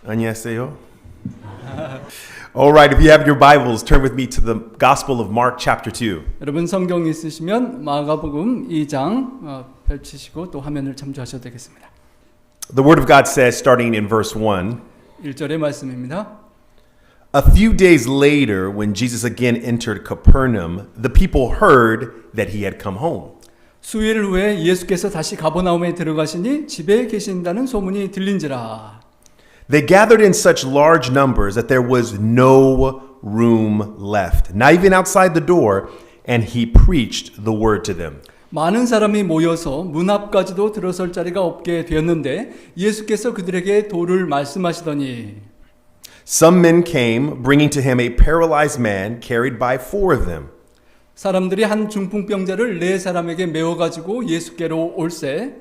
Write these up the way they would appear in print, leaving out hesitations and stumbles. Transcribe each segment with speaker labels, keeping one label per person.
Speaker 1: 안녕하세요. All right, if you have your Bibles, turn with me to the Gospel of Mark chapter 2.
Speaker 2: 여러분 성경 있으시면 마가복음 2장 펼치시고 또 화면을 참조하셔도 되겠습니다.
Speaker 1: The Word of God says, starting in verse 1,
Speaker 2: 1절의 말씀입니다.
Speaker 1: A few days later, when Jesus again entered Capernaum, the people heard that he had come home.
Speaker 2: 수일 후에 예수께서 다시 가버나움에 들어가시니 집에 계신다는 소문이 들린지라.
Speaker 1: They gathered in such large numbers that there was no room left, not even outside the door, and he preached the word to them.
Speaker 2: 많은 사람이 모여서 문 앞까지도 들어설 자리가 없게 되었는데 예수께서 그들에게 도를 말씀하시더니
Speaker 1: Some men came, bringing to him a paralyzed man carried by four of them.
Speaker 2: 사람들이 한 중풍병자를 네 사람에게 메워가지고 예수께로 올세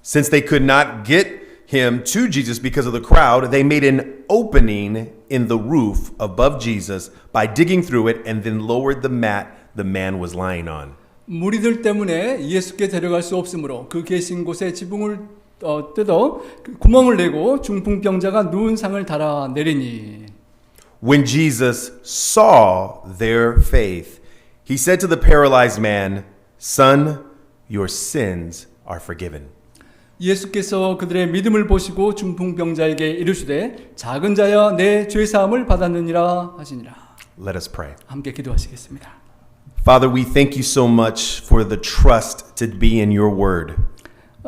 Speaker 1: Since they could not get him to Jesus because of the crowd, they made an opening in the roof above Jesus by digging through it and then lowered the mat the man was lying on.
Speaker 2: 무리들 때문에 예수께 데려갈 수 없으므로 그 계신 곳에 지붕을 뜯어 구멍을 내고 중풍병자가 누운 상을 달아 내리니
Speaker 1: When Jesus saw their faith, he said to the paralyzed man, Son, your sins are forgiven.
Speaker 2: 예수께서 그들의 믿음을 보시고 중풍병자에게 이르시되 작은 자야 내 죄사함을 받았느니라 하시니라.
Speaker 1: Let us pray.
Speaker 2: 함께 기도하시겠습니다.
Speaker 1: Father, we thank you so much for the trust to be in your word.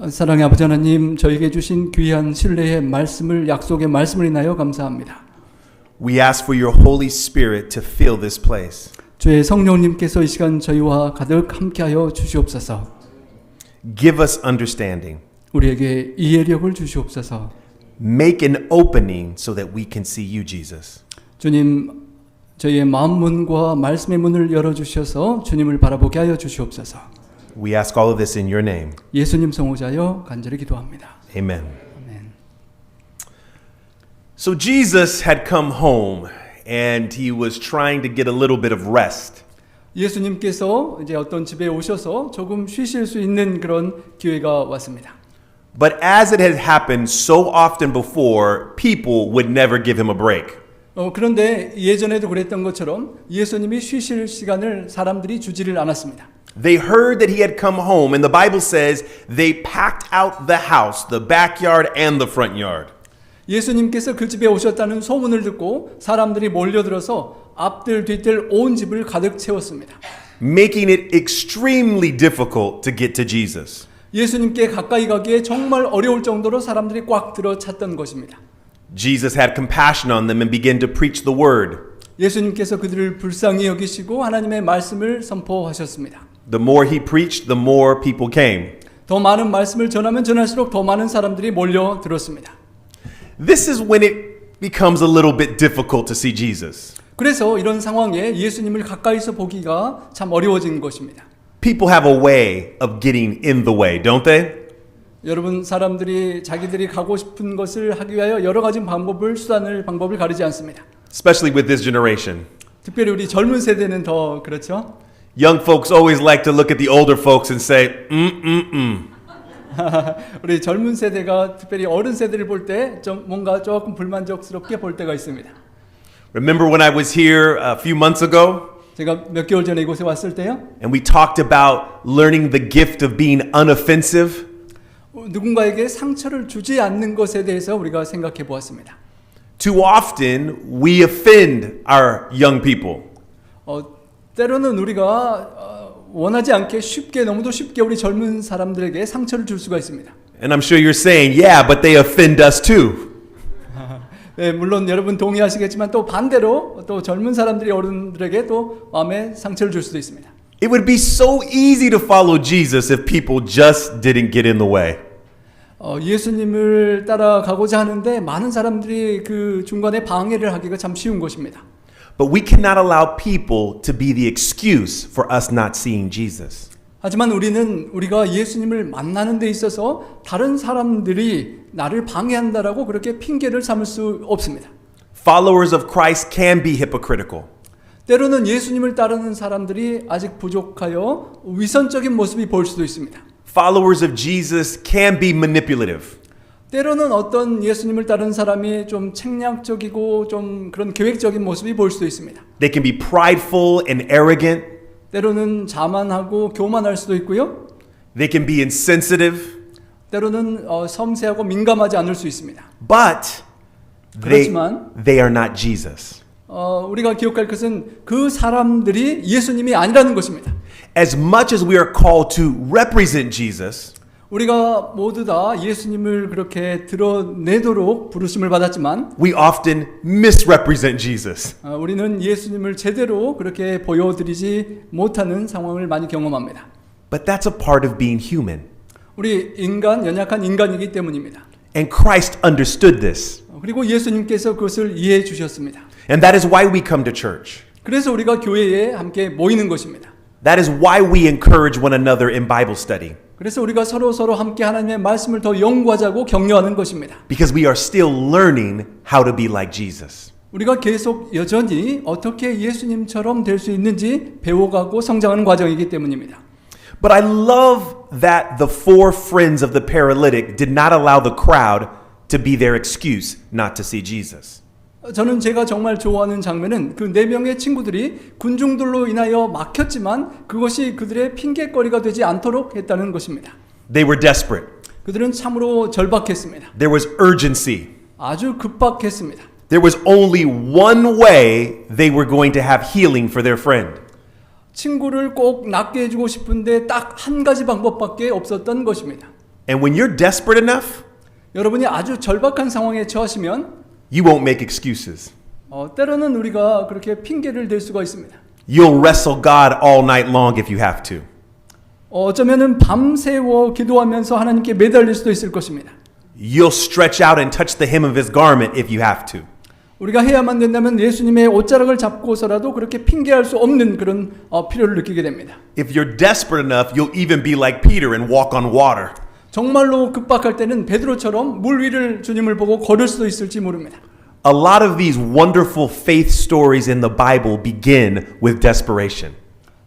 Speaker 2: 사랑의 아버지 하나님, 저에게 주신 귀한 신뢰의 말씀을 약속의 말씀을 인하여 감사합니다.
Speaker 1: We ask for your Holy Spirit to fill this place.
Speaker 2: 주의 성령님께서 이 시간 저희와 가득 함께하여 주시옵소서.
Speaker 1: Give us understanding.
Speaker 2: 우리에게 이해력을 주시옵소서.
Speaker 1: Make an opening so that we can see you, Jesus.
Speaker 2: 주님, 저희의 마음 문과 말씀의 문을 열어주셔서 주님을 바라보게 하여 주시옵소서.
Speaker 1: We ask all of this in your name.
Speaker 2: 예수님 성호자여 간절히 기도합니다.
Speaker 1: Amen.
Speaker 2: 아멘.
Speaker 1: So Jesus had come home and he was trying to get a little bit of rest.
Speaker 2: 예수님께서 이제 어떤 집에 오셔서 조금 쉬실 수 있는 그런 기회가 왔습니다.
Speaker 1: But as it had happened so often before, people would never give him a break.
Speaker 2: 그런데 예전에도 그랬던 것처럼 예수님이 쉬실 시간을 사람들이 주지를 않았습니다.
Speaker 1: They heard that he had come home, and the Bible says they packed out the house, the backyard, and the front yard.
Speaker 2: 예수님께서 그 집에 오셨다는 소문을 듣고 사람들이 몰려들어서 앞들 뒤뜰 온 집을 가득 채웠습니다.
Speaker 1: Making it extremely difficult to get to Jesus.
Speaker 2: 예수님께 가까이 가기에 정말 어려울 정도로 사람들이 꽉 들어 찼던 것입니다.
Speaker 1: Jesus had compassion on them and began to preach the word.
Speaker 2: 예수님께서 그들을 불쌍히 여기시고 하나님의 말씀을 선포하셨습니다.
Speaker 1: The more he preached, the more people came.
Speaker 2: 더 많은 말씀을 전하면 전할수록 더 많은 사람들이 몰려들었습니다.
Speaker 1: This is when it becomes a little bit difficult to see Jesus.
Speaker 2: 그래서 이런 상황에 예수님을 가까이서 보기가 참 어려워진 것입니다.
Speaker 1: People have a way of getting in the way, don't they?
Speaker 2: 여러분, 사람들이 자기들이 가고 싶은 것을 하기 위하여 여러 가지 방법을 가리지 않습니다.
Speaker 1: Especially with this generation.
Speaker 2: 특별히 우리 젊은 세대는 더 그렇죠.
Speaker 1: Young folks always like to look at the older folks and say,
Speaker 2: 우리 젊은 세대가 특별히 어른 세대를 볼 때 좀 뭔가 조금 불만족스럽게 볼 때가 있습니다.
Speaker 1: Remember when I was here a few months ago?
Speaker 2: 제가 몇 개월 전에 이곳에 왔을 때요.
Speaker 1: And we talked about learning the gift of being unoffensive.
Speaker 2: 누군가에게 상처를 주지 않는 것에 대해서 우리가 생각해 보았습니다.
Speaker 1: Too often we offend our young people.
Speaker 2: 때로는 우리가 원하지 않게 너무도 쉽게 우리 젊은 사람들에게 상처를 줄 수가 있습니다.
Speaker 1: And I'm sure you're saying, yeah, but they offend us too.
Speaker 2: 네, 물론 여러분 동의하시겠지만 또 반대로 또 젊은 사람들이 어른들에게 또 마음에 상처를 줄 수도 있습니다.
Speaker 1: It would be so easy to follow Jesus if people just didn't get in the way.
Speaker 2: 예수님을 따라가고자 하는데 많은 사람들이 그 중간에 방해를 하기가 참 쉬운 것입니다.
Speaker 1: But we cannot allow people to be the excuse for us not seeing Jesus.
Speaker 2: 하지만 우리가 예수님을 만나는 데 있어서 다른 사람들이 나를 방해한다라고 그렇게 핑계를 삼을 수 없습니다.
Speaker 1: Followers of Christ can be hypocritical.
Speaker 2: 때로는 예수님을 따르는 사람들이 아직 부족하여 위선적인 모습이 보일 수도 있습니다.
Speaker 1: Followers of Jesus can be manipulative.
Speaker 2: 때로는 어떤 예수님을 따르는 사람이 좀 책략적이고 좀 그런 계획적인 모습이 보일 수도 있습니다.
Speaker 1: They can be prideful and arrogant.
Speaker 2: 때로는 자만하고 교만할 수도 있고요.
Speaker 1: They can be insensitive.
Speaker 2: 때로는 섬세하고 민감하지 않을 수 있습니다.
Speaker 1: But
Speaker 2: 그렇지만
Speaker 1: they are not Jesus.
Speaker 2: 우리가 기억할 것은 그 사람들이 예수님이 아니라는 것입니다.
Speaker 1: As much as we are called to represent Jesus,
Speaker 2: 우리가 모두 다 예수님을 그렇게 드러내도록 부르심을 받았지만
Speaker 1: we often misrepresent Jesus.
Speaker 2: 우리는 예수님을 제대로 그렇게 보여드리지 못하는 상황을 많이 경험합니다.
Speaker 1: But that's a part of being human.
Speaker 2: 우리 인간, 연약한 인간이기 때문입니다.
Speaker 1: And Christ understood this.
Speaker 2: 그리고 예수님께서 그것을 이해해 주셨습니다.
Speaker 1: And that is why we come to church.
Speaker 2: 그래서 우리가 교회에 함께 모이는 것입니다.
Speaker 1: That is why we encourage one another in Bible study.
Speaker 2: 그래서 우리가 서로 함께 하나님의 말씀을 더 연구하자고 격려하는 것입니다.
Speaker 1: Because we are still learning how to be like Jesus.
Speaker 2: 우리가 계속 여전히 어떻게 예수님처럼 될 수 있는지 배워가고 성장하는 과정이기 때문입니다.
Speaker 1: But I love that the four friends of the paralytic did not allow the crowd to be their excuse not to see Jesus.
Speaker 2: 저는 제가 정말 좋아하는 장면은 그 4명의 친구들이 군중들로 인하여 막혔지만 그것이 그들의 핑계거리가 되지 않도록 했다는 것입니다.
Speaker 1: They were desperate.
Speaker 2: 그들은 참으로 절박했습니다.
Speaker 1: There was urgency.
Speaker 2: 아주 급박했습니다.
Speaker 1: There was only one way they were going to have healing for their friend.
Speaker 2: 친구를 꼭 낫게 해주고 싶은데 딱 한 가지 방법밖에 없었던 것입니다.
Speaker 1: And when you're desperate enough,
Speaker 2: 여러분이 아주 절박한 상황에 처하시면
Speaker 1: you won't make excuses.
Speaker 2: 때로는 우리가 그렇게 핑계를 댈 수가 있습니다.
Speaker 1: You'll wrestle God all night long if you have to.
Speaker 2: 어쩌면은 밤새워 기도하면서 하나님께 매달릴 수도 있을 것입니다.
Speaker 1: You'll stretch out and touch the hem of his garment if you have to.
Speaker 2: 우리가 해야만 된다면 예수님의 옷자락을 잡고서라도 그렇게 핑계할 수 없는 그런 필요를 느끼게 됩니다.
Speaker 1: If you're desperate enough, you'll even be like Peter and walk on water.
Speaker 2: 정말로 급박할 때는 베드로처럼 물 위를 주님을 보고 걸을 수도 있을지 모릅니다.
Speaker 1: A lot of these wonderful faith stories in the Bible begin with desperation.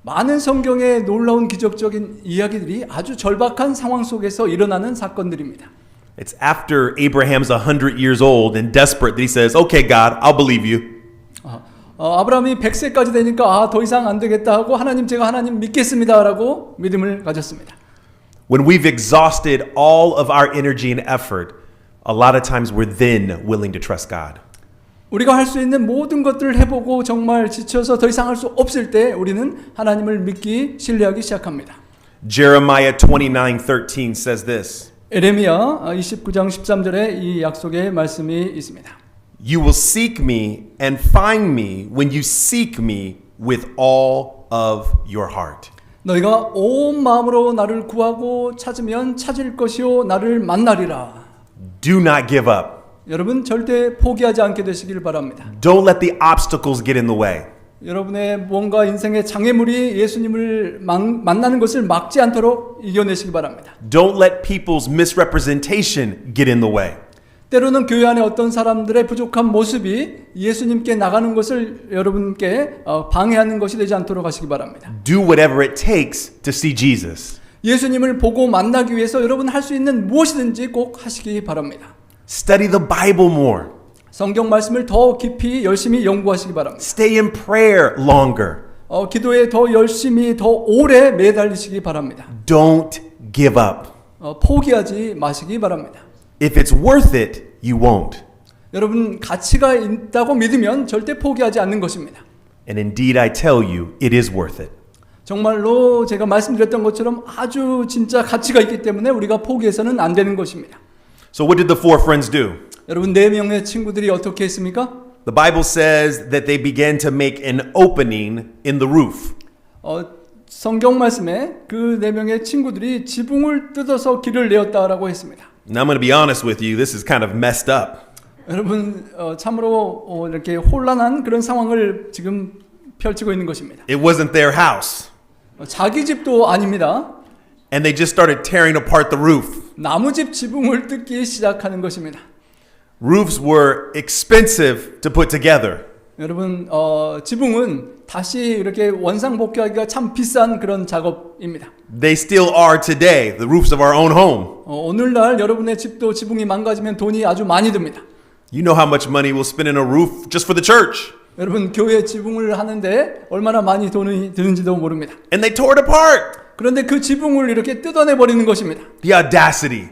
Speaker 2: 많은 성경의 놀라운 기적적인 이야기들이 아주 절박한 상황 속에서 일어나는 사건들입니다.
Speaker 1: It's after Abraham's 100 years old and desperate that he says, "Okay, God, I'll believe you."
Speaker 2: 아브라함이 100세까지 되니까 더 이상 안 되겠다 하고 제가 하나님 믿겠습니다라고 믿음을 가졌습니다.
Speaker 1: When we've exhausted all of our energy and effort, a lot of times we're then willing to trust God.
Speaker 2: 우리가 할 수 있는 모든 것들을 해보고 정말 지쳐서 더 이상 할 수 없을 때 우리는 하나님을 믿기 신뢰하기 시작합니다.
Speaker 1: Jeremiah 29:13 says this.
Speaker 2: 에레미야 29장 13절에 이 약속의 말씀이 있습니다.
Speaker 1: You will seek me and find me when you seek me with all of your heart.
Speaker 2: 너희가 온 마음으로 나를 구하고 찾으면 찾을 것이요 나를 만나리라.
Speaker 1: Do not give up.
Speaker 2: 여러분 절대 포기하지 않게 되시길 바랍니다.
Speaker 1: Don't let the obstacles get in the way.
Speaker 2: 여러분의 뭔가 인생의 장애물이 예수님을 만나는 것을 막지 않도록 이겨내시기 바랍니다.
Speaker 1: Don't let people's misrepresentation get in the way.
Speaker 2: 때로는 교회 안에 어떤 사람들의 부족한 모습이 예수님께 나가는 것을 여러분께 방해하는 것이 되지 않도록 하시기 바랍니다.
Speaker 1: Do whatever it takes to see Jesus.
Speaker 2: 예수님을 보고 만나기 위해서 여러분 할 수 있는 무엇이든지 꼭 하시기 바랍니다.
Speaker 1: Study the Bible more.
Speaker 2: 성경 말씀을 더 깊이 열심히 연구하시기 바랍니다.
Speaker 1: Stay in prayer longer.
Speaker 2: 기도에 더 열심히 더 오래 매달리시기 바랍니다.
Speaker 1: Don't give up.
Speaker 2: 포기하지 마시기 바랍니다.
Speaker 1: If it's worth it, you won't.
Speaker 2: 여러분 가치가 있다고 믿으면 절대 포기하지 않는 것입니다.
Speaker 1: And indeed, I tell you, it is worth it.
Speaker 2: 정말로 제가 말씀드렸던 것처럼 아주 진짜 가치가 있기 때문에 우리가 포기해서는 안 되는 것입니다.
Speaker 1: So what did the four friends do?
Speaker 2: 여러분 4명의 친구들이 어떻게 했습니까?
Speaker 1: The Bible says that they began to make an opening in the roof.
Speaker 2: 성경 말씀에 그 4명의 친구들이 지붕을 뜯어서 길을 내었다라고 했습니다.
Speaker 1: Now I'm going to be honest with you, this is kind of messed up.
Speaker 2: 여러분 참으로 이렇게 혼란한 그런 상황을 지금 펼치고 있는 것입니다.
Speaker 1: It wasn't their house.
Speaker 2: 자기 집도 아닙니다.
Speaker 1: And they just started tearing apart the roof.
Speaker 2: 나무집 지붕을 뜯기 시작하는 것입니다.
Speaker 1: Roofs were expensive to put together.
Speaker 2: 여러분 지붕은 다시 이렇게 원상복귀하기가 참 비싼 그런 작업입니다.
Speaker 1: They still are today, the roofs of our own home.
Speaker 2: 오늘날 여러분의 집도 지붕이 망가지면 돈이 아주 많이 듭니다.
Speaker 1: You know how much money we'll spend in a roof just for the church.
Speaker 2: 여러분 교회 지붕을 하는데 얼마나 많이 돈이 드는지도 모릅니다.
Speaker 1: And they tore it apart.
Speaker 2: 그런데 그 지붕을 이렇게 뜯어내 버리는 것입니다.
Speaker 1: The audacity,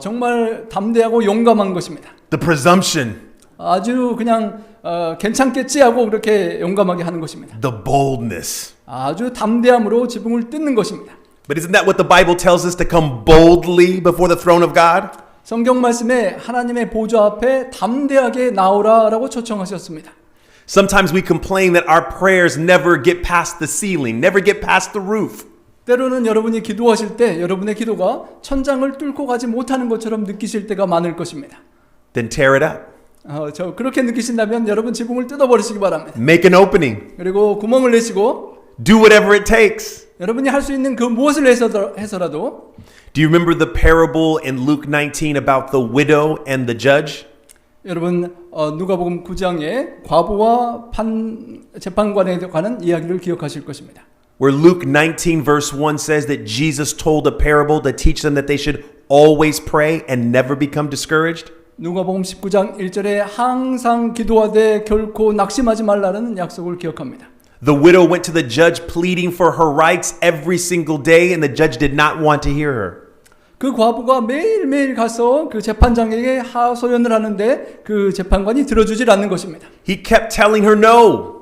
Speaker 2: 정말 담대하고 용감한 것입니다.
Speaker 1: the presumption,
Speaker 2: 아주 그냥 괜찮겠지 하고 그렇게 용감하게 하는 것입니다.
Speaker 1: the boldness.
Speaker 2: 아주 담대함으로 지붕을 뜯는 것입니다.
Speaker 1: But isn't that what the Bible tells us to come boldly before the throne of God?
Speaker 2: 성경 말씀에 하나님의 보좌 앞에 담대하게 나오라라고 초청하셨습니다.
Speaker 1: Sometimes we complain that our prayers never get past the ceiling, never get past the roof.
Speaker 2: 때로는 여러분이 기도하실 때 여러분의 기도가 천장을 뚫고 가지 못하는 것처럼 느끼실 때가 많을 것입니다.
Speaker 1: Then tear it up.
Speaker 2: 그렇게 느끼신다면 여러분 지붕을 뜯어버리시기 바랍니다.
Speaker 1: Make an opening.
Speaker 2: 그리고 구멍을 내시고
Speaker 1: Do whatever it takes.
Speaker 2: 여러분이 할 수 있는 그 무엇을 해서라도
Speaker 1: Do you remember the parable in Luke 19 about the widow and the judge?
Speaker 2: 여러분 누가복음 9장에 과부와 재판관에 관한 이야기를 기억하실 것입니다.
Speaker 1: Where Luke 19 verse 1 says that Jesus told a parable to teach them that they should always pray and never become discouraged.
Speaker 2: 누가복음 19장 1절에 항상 기도하되 결코 낙심하지 말라는 약속을 기억합니다.
Speaker 1: The widow went to the judge pleading for her rights every single day and the judge did not want to hear her.
Speaker 2: 그 과부가 매일매일 가서 그 재판장에게 하소연을 하는데 그 재판관이 들어주질 않는 것입니다.
Speaker 1: He kept telling her no.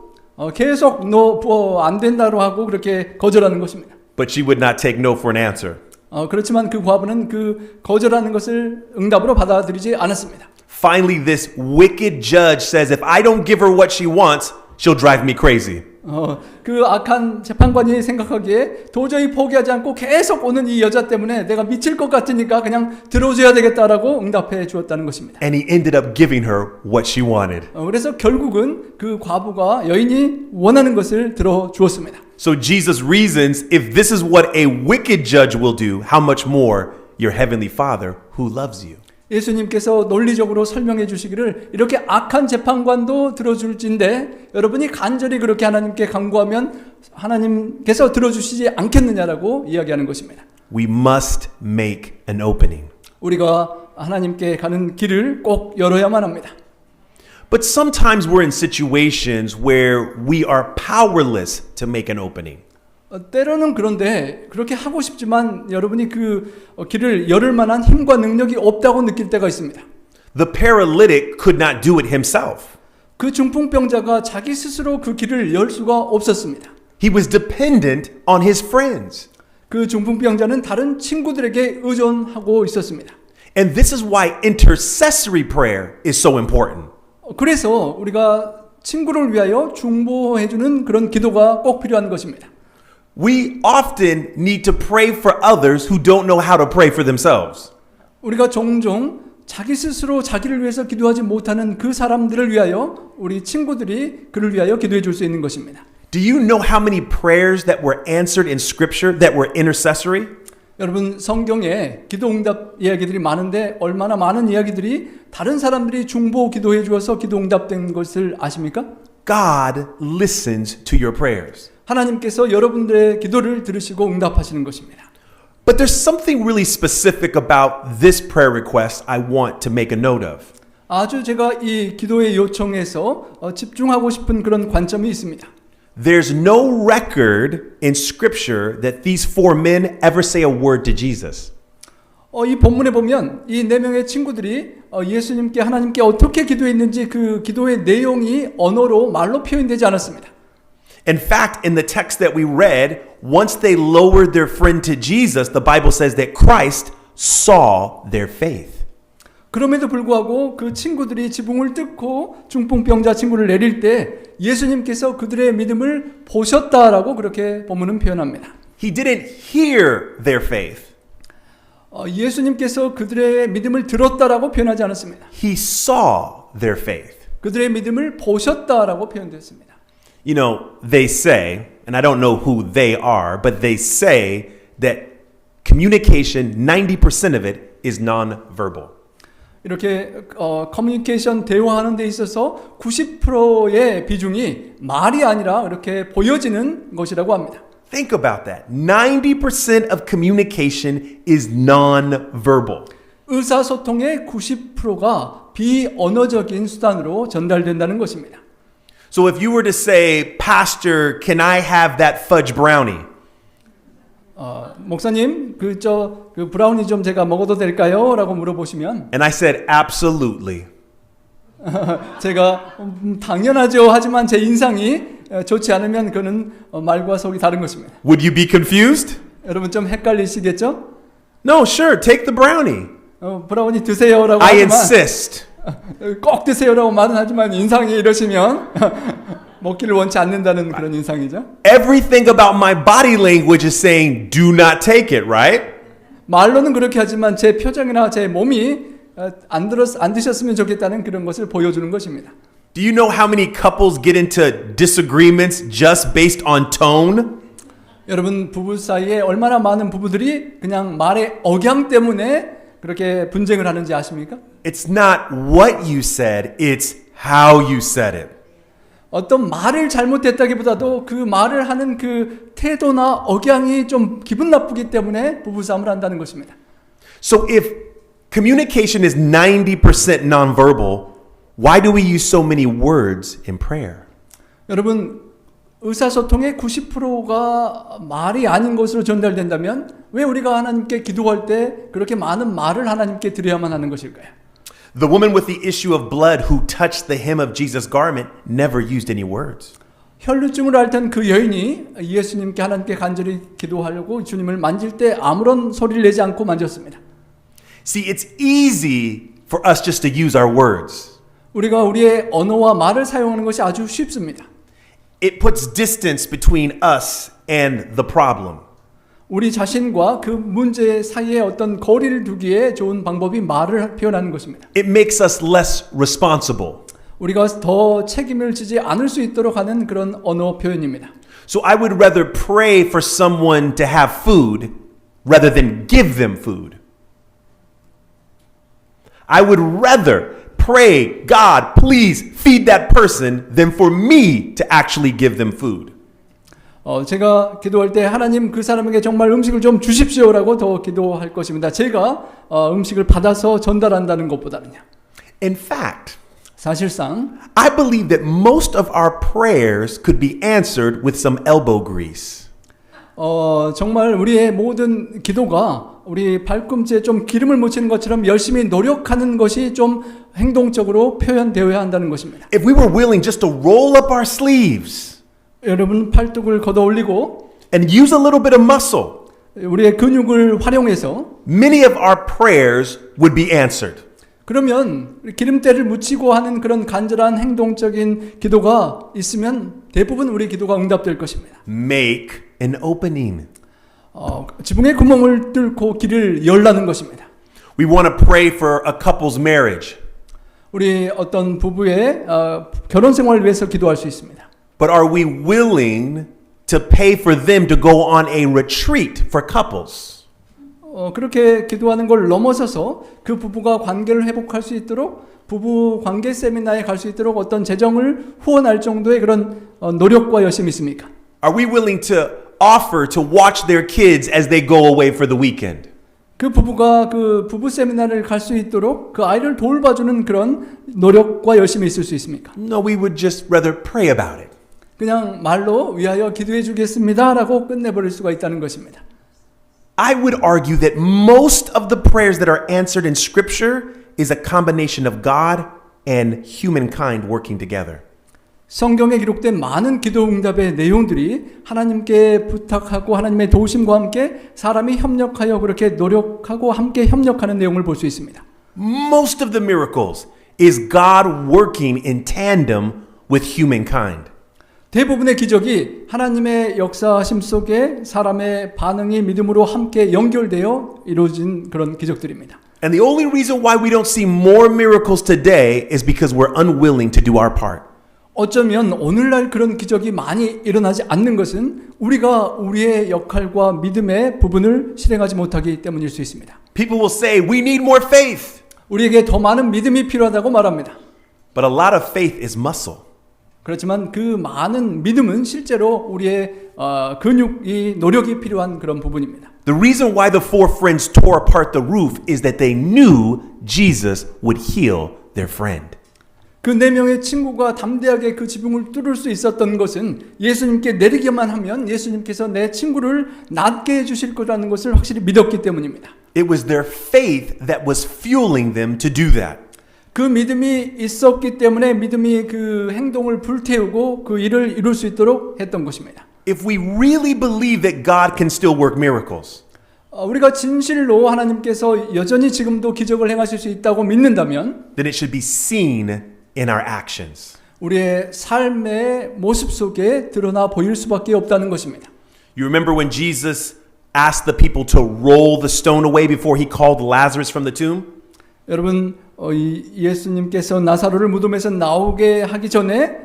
Speaker 2: 계속 너 안 된다고 하고 그렇게 거절하는 것입니다.
Speaker 1: But she would not take no for an answer.
Speaker 2: 그렇지만 그 과부는 그 거절하는 것을 응답으로 받아들이지 않았습니다.
Speaker 1: Finally, this wicked judge says, if I don't give her what she wants, she'll drive me crazy.
Speaker 2: 그 악한 재판관이 생각하기에 도저히 포기하지 않고 계속 오는 이 여자 때문에 내가 미칠 것 같으니까 그냥 들어줘야 되겠다라고 응답해 주었다는 것입니다.
Speaker 1: And he ended up giving her what she wanted.
Speaker 2: 그래서 결국은 그 과부가 여인이 원하는 것을 들어주었습니다.
Speaker 1: So Jesus reasons, if this is what a wicked judge will do, how much more your heavenly Father who loves you.
Speaker 2: 예수님께서 논리적으로 설명해 주시기를 이렇게 악한 재판관도 들어줄진데 여러분이 간절히 그렇게 하나님께 간구하면 하나님께서 들어주시지 않겠느냐라고 이야기하는 것입니다.
Speaker 1: We must make an opening.
Speaker 2: 우리가 하나님께 가는 길을 꼭 열어야만 합니다.
Speaker 1: But sometimes we're in situations where we are powerless to make an opening.
Speaker 2: 때로는 그런데 그렇게 하고 싶지만 여러분이 그 길을 열을 만한 힘과 능력이 없다고 느낄 때가 있습니다.
Speaker 1: The paralytic could not do it himself.
Speaker 2: 그 중풍병자가 자기 스스로 그 길을 열 수가 없었습니다.
Speaker 1: He was dependent on his friends.
Speaker 2: 그 중풍병자는 다른 친구들에게 의존하고 있었습니다.
Speaker 1: And this is why intercessory prayer is so important.
Speaker 2: 그래서 우리가 친구를 위하여 중보해주는 그런 기도가 꼭 필요한 것입니다.
Speaker 1: We often need to pray for others who don't know how to pray for themselves.
Speaker 2: 우리가 종종 자기 스스로 자기를 위해서 기도하지 못하는 그 사람들을 위하여 우리 친구들이 그를 위하여 기도해 줄 수 있는 것입니다.
Speaker 1: Do you know how many prayers that were answered in scripture that were intercessory?
Speaker 2: 여러분 성경에 기도 응답 이야기들이 많은데 얼마나 많은 이야기들이 다른 사람들이 중보 기도해 주어서 기도 응답된 것을 아십니까?
Speaker 1: God listens to your prayers.
Speaker 2: 하나님께서 여러분들의 기도를 들으시고 응답하시는 것입니다.
Speaker 1: But there's something really specific about this prayer request I want to make a note of.
Speaker 2: 아주 제가 이 기도의 요청에서 집중하고 싶은 그런 관점이 있습니다.
Speaker 1: There's no record in scripture that these four men ever say a word to Jesus.
Speaker 2: 이 본문에 보면 이 네 명의 친구들이 예수님께 하나님께 어떻게 기도했는지 그 기도의 내용이 언어로 말로 표현되지 않았습니다.
Speaker 1: In fact, in the text that we read, once they lowered their friend to Jesus, the Bible says that Christ saw their faith.
Speaker 2: 그럼에도 불구하고 그 친구들이 지붕을 뜯고 중풍병자 친구를 내릴 때 예수님께서 그들의 믿음을 보셨다라고 그렇게 본문은 표현합니다.
Speaker 1: He didn't hear their faith.
Speaker 2: 예수님께서 그들의 믿음을 들었다라고 표현하지 않았습니다.
Speaker 1: He saw their faith.
Speaker 2: 그들의 믿음을 보셨다라고 표현됐습니다.
Speaker 1: You know, they say, and I don't know who they are, but they say that communication, 90% of it is non-verbal.
Speaker 2: 이렇게 커뮤니케이션 대화하는 데 있어서 90%의 비중이 말이 아니라 이렇게 보여지는 것이라고 합니다.
Speaker 1: Think about that. 90% of communication is non-verbal.
Speaker 2: 의사소통의 90%가 비언어적인 수단으로 전달된다는 것입니다.
Speaker 1: So if you were to say, Pastor, can I have that fudge brownie?
Speaker 2: 목사님, 그 브라우니 좀 제가 먹어도 될까요? 라고 물어보시면
Speaker 1: And I said, absolutely.
Speaker 2: 제가 당연하죠. 하지만 제 인상이 좋지 않으면 그는 말과 속이 다른 것입니다.
Speaker 1: Would you be confused?
Speaker 2: 여러분 좀 헷갈리시겠죠?
Speaker 1: No, sure, take the brownie.
Speaker 2: 브라우니 드세요라고
Speaker 1: I
Speaker 2: 하지만
Speaker 1: insist.
Speaker 2: 꼭 드세요라고 말은 하지만 인상이 이러시면 먹기를 원치 않는다는 그런 인상이죠.
Speaker 1: Everything about my body language is saying, do not take it, right?
Speaker 2: 말로는 그렇게 하지만 제 표정이나 제 몸이 안 드셨으면 좋겠다는 그런 것을 보여주는 것입니다.
Speaker 1: Do you know how many couples get into disagreements just based on tone?
Speaker 2: 여러분 부부 사이에 얼마나 많은 부부들이 그냥 말의 억양 때문에 그렇게 분쟁을 하는지 아십니까?
Speaker 1: It's not what you said, it's how you said it.
Speaker 2: 어떤 말을 잘못했다기보다도 그 말을 하는 그 태도나 억양이 좀 기분 나쁘기 때문에 부부싸움을 한다는 것입니다.
Speaker 1: So if communication is 90% nonverbal, why do we use so many words in prayer?
Speaker 2: 여러분 의사소통의 90%가 말이 아닌 것으로 전달된다면 왜 우리가 하나님께 기도할 때 그렇게 많은 말을 하나님께 드려야만 하는 것일까요?
Speaker 1: The woman with the issue of blood who touched the hem of Jesus' garment never used any words.
Speaker 2: 혈루증으로 앓던 그 여인이 예수님께 하나님께 간절히 기도하려고 주님을 만질 때 아무런 소리를 내지 않고 만졌습니다.
Speaker 1: See, it's easy for us just to use our words.
Speaker 2: 우리가 우리의 언어와 말을 사용하는 것이 아주 쉽습니다.
Speaker 1: It puts distance between us and the problem.
Speaker 2: 우리 자신과 그 문제 사이에 어떤 거리를 두기에 좋은 방법이 말을 표현하는 것입니다.
Speaker 1: It makes us less responsible.
Speaker 2: 우리가 더 책임을 지지 않을 수 있도록 하는 그런 언어 표현입니다.
Speaker 1: So I would rather pray for someone to have food rather than give them food. I would rather pray, God, please feed that person than for me to actually give them food.
Speaker 2: 제가 기도할 때 하나님 그 사람에게 정말 음식을 좀 주십시오라고 더 기도할 것입니다. 제가 음식을 받아서 전달한다는 것보다는요.
Speaker 1: In fact,
Speaker 2: 사실상
Speaker 1: I believe that most of our prayers could be answered with some elbow grease.
Speaker 2: 정말 우리의 모든 기도가 우리 발꿈치에 좀 기름을 묻히는 것처럼 열심히 노력하는 것이 좀 행동적으로 표현되어야 한다는 것입니다.
Speaker 1: If we were willing just to roll up our sleeves
Speaker 2: 여러분 팔뚝을 걷어 올리고
Speaker 1: and use a little bit of muscle,
Speaker 2: 우리의 근육을 활용해서
Speaker 1: many of our prayers would be answered.
Speaker 2: 그러면 기름때를 묻히고 하는 그런 간절한 행동적인 기도가 있으면 대부분 우리 기도가 응답될 것입니다.
Speaker 1: Make an opening.
Speaker 2: 지붕의 구멍을 뚫고 길을 열라는 것입니다.
Speaker 1: We want to pray for a couple's marriage.
Speaker 2: 우리 어떤 부부의 결혼 생활을 위해서 기도할 수 있습니다.
Speaker 1: But are we willing to pay for them to go on a retreat for couples?
Speaker 2: 그렇게 기도하는 걸 넘어서서 그 부부가 관계를 회복할 수 있도록 부부 관계 세미나에 갈 수 있도록 어떤 재정을 후원할 정도의 그런 노력과 열심이 있습니까?
Speaker 1: Are we willing to offer to watch their kids as they go away for the weekend?
Speaker 2: 그 부부가 그 부부 세미나를 갈 수 있도록 그 아이를 돌봐주는 그런 노력과 열심이 있을 수 있습니까?
Speaker 1: No, we would just rather pray about it.
Speaker 2: 그냥 말로 위하여 기도해 주겠습니다라고 끝내버릴 수가 있다는 것입니다.
Speaker 1: I would argue that most of the prayers that are answered in Scripture is a combination of God and humankind working together.
Speaker 2: 성경에 기록된 많은 기도 응답의 내용들이 하나님께 부탁하고 하나님의 도우심과 함께 사람이 협력하여 그렇게 노력하고 함께 협력하는 내용을 볼 수 있습니다.
Speaker 1: Most of the miracles is God working in tandem with humankind.
Speaker 2: 대부분의 기적이 하나님의 역사심 속에 사람의 반응이 믿음으로 함께 연결되어 이루어진 그런 기적들입니다.
Speaker 1: And the only reason why we don't see more miracles today is because we're unwilling to do our part.
Speaker 2: 어쩌면 오늘날 그런 기적이 많이 일어나지 않는 것은 우리가 우리의 역할과 믿음의 부분을 실행하지 못하기 때문일 수 있습니다.
Speaker 1: People will say, we need more faith.
Speaker 2: 우리에게 더 많은 믿음이 필요하다고 말합니다.
Speaker 1: But a lot of faith is muscle.
Speaker 2: 그렇지만 그 많은 믿음은 실제로 우리의 근육이 노력이 필요한 그런 부분입니다.
Speaker 1: The reason why the four friends tore apart the roof is that they knew Jesus would heal their friend.
Speaker 2: 그 네 명의 친구가 담대하게 그 지붕을 뚫을 수 있었던 것은 예수님께 내리기만 하면 예수님께서 내 친구를 낫게 해주실 거라는 것을 확실히 믿었기 때문입니다.
Speaker 1: It was their faith that was fueling them to do that.
Speaker 2: 그 믿음이 있었기 때문에 믿음이 그 행동을 불태우고 그 일을 이룰 수 있도록 했던 것입니다.
Speaker 1: If we really believe that God can still work miracles,
Speaker 2: 우리가 진실로 하나님께서 여전히 지금도 기적을 행하실 수 있다고 믿는다면
Speaker 1: then it should be seen in our actions.
Speaker 2: 우리의 삶의 모습 속에 드러나 보일 수밖에 없다는 것입니다.
Speaker 1: You remember when Jesus asked the people to roll the stone away before he called Lazarus from the tomb?
Speaker 2: 여러분 예수님께서 나사로를 무덤에서 나오게 하기 전에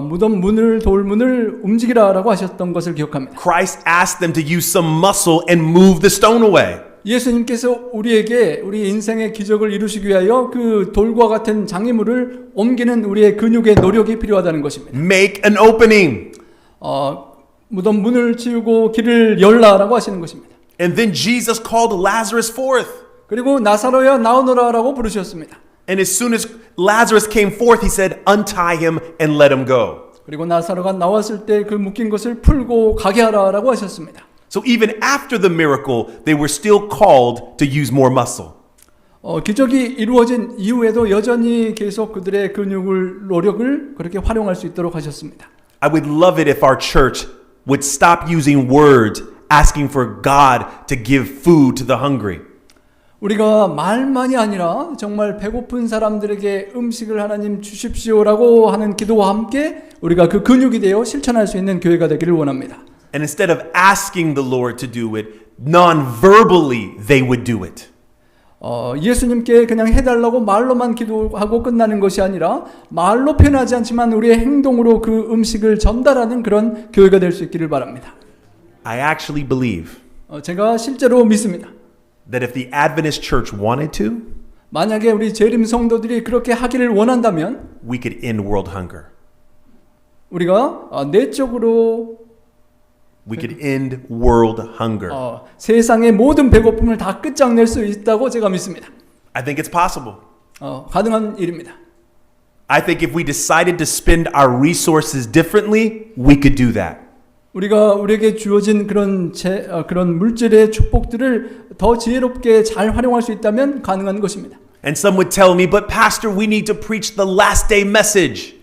Speaker 2: 무덤 문을 돌문을 움직이라라고 하셨던 것을 기억합니다.
Speaker 1: Christ asked them to use some muscle and move the stone away.
Speaker 2: 예수님께서 우리에게 우리 인생의 기적을 이루시기 위하여 그 돌과 같은 장애물을 옮기는 우리의 근육의 노력이 필요하다는 것입니다.
Speaker 1: Make an opening.
Speaker 2: 무덤 문을 치우고 길을 열라라고 하시는 것입니다.
Speaker 1: And then Jesus called Lazarus forth.
Speaker 2: 그리고 나사로야 나오너라라고 부르셨습니다.
Speaker 1: And as soon as Lazarus came forth, he said, untie him and let him go.
Speaker 2: 그리고 나사로가 나왔을 때 그 묶인 것을 풀고 가게 하라라고 하셨습니다.
Speaker 1: So even after the miracle, they were still called to use more muscle.
Speaker 2: 기적이 이루어진 이후에도 여전히 계속 그들의 근육을 노력을 그렇게 활용할 수 있도록 하셨습니다.
Speaker 1: I would love it if our church would stop using words asking for God to give food to the hungry.
Speaker 2: 우리가 말만이 아니라 정말 배고픈 사람들에게 음식을 하나님 주십시오라고 하는 기도와 함께 우리가 그 근육이 되어 실천할 수 있는 교회가 되기를 원합니다.
Speaker 1: And instead of asking the Lord to do it, non-verbally they would do it.
Speaker 2: 예수님께 그냥 해달라고 말로만 기도하고 끝나는 것이 아니라 말로 표현하지 않지만 우리의 행동으로 그 음식을 전달하는 그런 교회가 될 수 있기를 바랍니다.
Speaker 1: I actually believe
Speaker 2: 제가 실제로 믿습니다.
Speaker 1: that if the Adventist church wanted to,
Speaker 2: 만약에 우리 재림 성도들이 그렇게 하기를 원한다면
Speaker 1: we could end world hunger.
Speaker 2: 우리가 내적으로
Speaker 1: We could end world hunger.
Speaker 2: 세상의 모든 배고픔을 다 끝장낼 수 있다고 제가 믿습니다.
Speaker 1: I think it's possible.
Speaker 2: 가능한 일입니다.
Speaker 1: I think if we decided to spend our resources differently, we could do that.
Speaker 2: 우리가 우리에게 주어진 그런 물질의 축복들을 더 지혜롭게 잘 활용할 수 있다면 가능한 것입니다.
Speaker 1: And some would tell me, but pastor, we need to preach the last day message.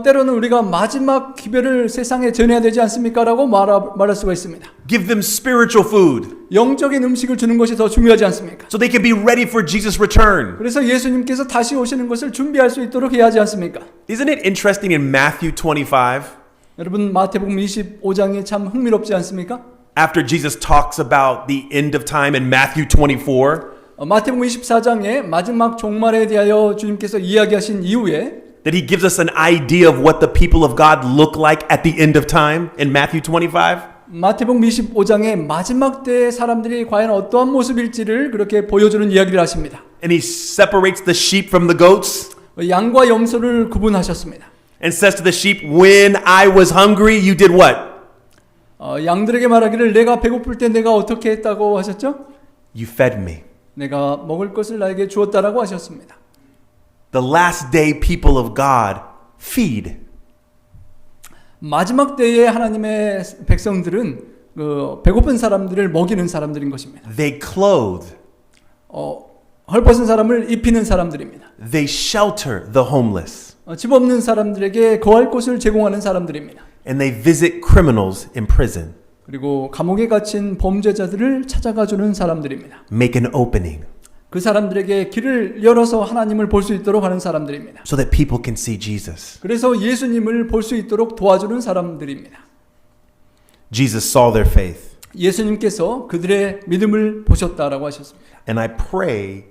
Speaker 2: 때로는 우리가 마지막 기별을 세상에 전해야 되지 않습니까? 라고 말할 수가 있습니다.
Speaker 1: Give them spiritual food
Speaker 2: 영적인 음식을 주는 것이 더 중요하지 않습니까?
Speaker 1: so they can be ready for Jesus' return.
Speaker 2: 그래서 예수님께서 다시 오시는 것을 준비할 수 있도록 해야 하지 않습니까?
Speaker 1: Isn't it interesting in Matthew 25?
Speaker 2: 여러분 마태복음 25장이 참 흥미롭지 않습니까?
Speaker 1: After Jesus talks about the end of time in Matthew 24,
Speaker 2: 마태복음 24장에 마지막 종말에 대하여 주님께서 이야기하신 이후에
Speaker 1: that he gives us an idea of what the people of God look like at the end of time in Matthew 25.
Speaker 2: 마태복음 25장에 마지막 때의 사람들이 과연 어떠한 모습일지를 그렇게 보여주는 이야기를 하십니다.
Speaker 1: And he separates the sheep from the goats
Speaker 2: 양과 염소를 구분하셨습니다.
Speaker 1: and says to the sheep, when I was hungry, you did what?
Speaker 2: 양들에게 말하기를 내가 배고플 때 내가 어떻게 했다고 하셨죠?
Speaker 1: You fed me.
Speaker 2: 내가 먹을 것을 나에게 주었다라고 하셨습니다.
Speaker 1: The last day people of God feed.
Speaker 2: 마지막 때에 하나님의 백성들은 배고픈 사람들을 먹이는 사람들인 것입니다.
Speaker 1: They clothe.
Speaker 2: 헐벗은 사람을 입히는 사람들입니다.
Speaker 1: They shelter the homeless.
Speaker 2: 집 없는 사람들에게 거할 곳을 제공하는 사람들입니다.
Speaker 1: And they visit criminals in prison.
Speaker 2: 그리고 감옥에 갇힌 범죄자들을 찾아가 주는 사람들입니다.
Speaker 1: Make an opening
Speaker 2: 그 사람들에게 길을 열어서 하나님을 볼 수 있도록 하는 사람들입니다.
Speaker 1: so that people can see Jesus.
Speaker 2: 그래서 예수님을 볼 수 있도록 도와주는 사람들입니다.
Speaker 1: Jesus saw their faith.
Speaker 2: 예수님께서 그들의 믿음을 보셨다라고 하셨습니다.
Speaker 1: And I pray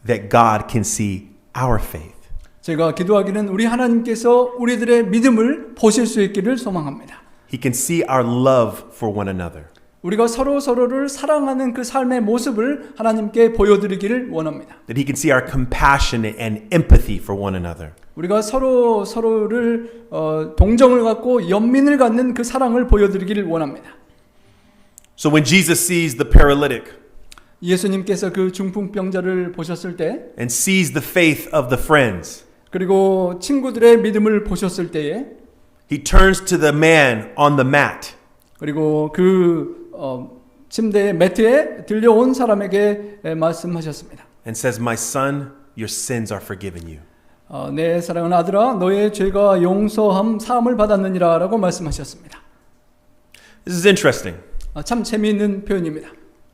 Speaker 1: that God can see our faith.
Speaker 2: 제가 기도하기는 우리 하나님께서 우리들의 믿음을 보실 수 있기를 소망합니다.
Speaker 1: He can see our love for one another.
Speaker 2: 우리가 서로를 사랑하는 그 삶의 모습을 하나님께 보여드리기를 원합니다.
Speaker 1: That he can see our compassion and empathy for one another.
Speaker 2: 우리가 서로를 동정을 갖고 연민을 갖는 그 사랑을 보여드리기를 원합니다.
Speaker 1: So when Jesus sees the paralytic
Speaker 2: 예수님께서 그 중풍병자를 보셨을 때
Speaker 1: and sees the faith of the friends,
Speaker 2: 그리고 친구들의 믿음을 보셨을 때에
Speaker 1: he turns to the man on the mat
Speaker 2: 그리고 그 침대의 매트에 들려온 사람에게 말씀하셨습니다.
Speaker 1: and says, "My son, your sins are forgiven you."
Speaker 2: 내 사랑하는 아들아, 너의 죄가 용서함 사함을 받았느니라 라고 말씀하셨습니다.
Speaker 1: This is interesting.
Speaker 2: 참 재미있는 표현입니다.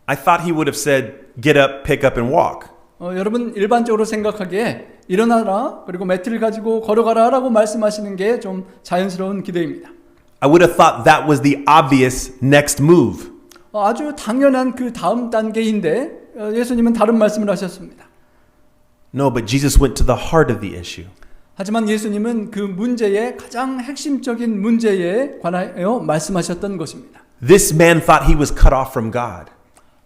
Speaker 1: I thought he would have said, "Get up, pick up, and walk."
Speaker 2: 여러분 일반적으로 생각하기에 일어나라 그리고 매트를 가지고 걸어가라 라고 말씀하시는 게 좀 자연스러운 기대입니다.
Speaker 1: I would have thought that was the obvious next move.
Speaker 2: 아주 당연한 그 다음 단계인데 예수님은 다른 말씀을 하셨습니다.
Speaker 1: No, but Jesus went to the heart of the issue.
Speaker 2: 하지만 예수님은 그 문제의 가장 핵심적인 문제에 관하여 말씀하셨던 것입니다.
Speaker 1: This man thought he was cut off from God.